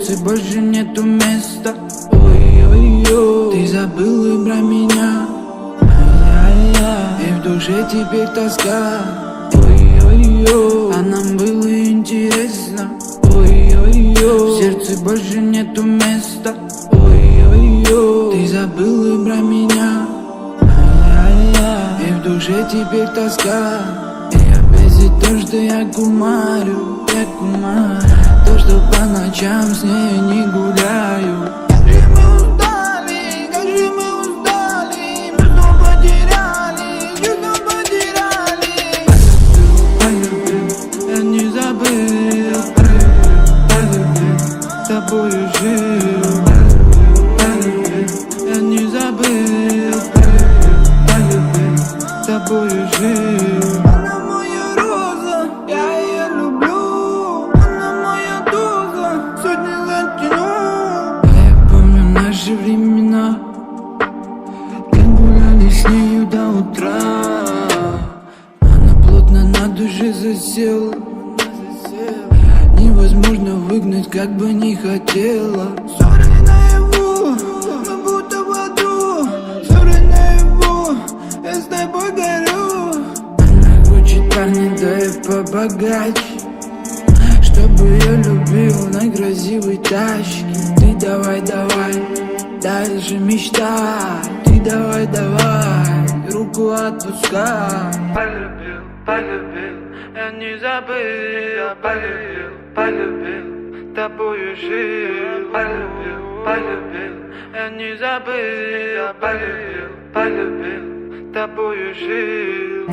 сердце больше нету места. Ой-ой-ой, ты забыл и про меня. И в душе теперь тоска. Ой-ой-ой, а нам было интересно. Ой-ой-ой, в сердце больше нету места. Ой-ой-ой, ты забыл и про меня. И в душе теперь тоска. И опять за то, что я кумарю. То, что по ночам с ней не гуляю. Как же мы устали, мы снова потеряли, чувства потеряли. Полюбил, я не забыл. Полюбил, с тобою жил. Полюбил, я не забыл. Полюбил, с тобою жил. Она моя роза, я ее люблю. Она моя доза, сотни затяну. Я помню наши времена, как гуляли с нею до утра. Она плотно на душе засела. Невозможно выгнать, как бы не хотела. Ссоры наяву, мы будто в аду. Ссоры наяву, я с тобой горю. Она хочет парня, да и побогаче, чтобы я любил на красивой тачке. Ты давай, дальше мечтай. Ты давай, руку отпускай. Полюбил, я не забыл. Полюбил, с тобою жил. Полюбил, я не забыл. Полюбил, с тобою жил.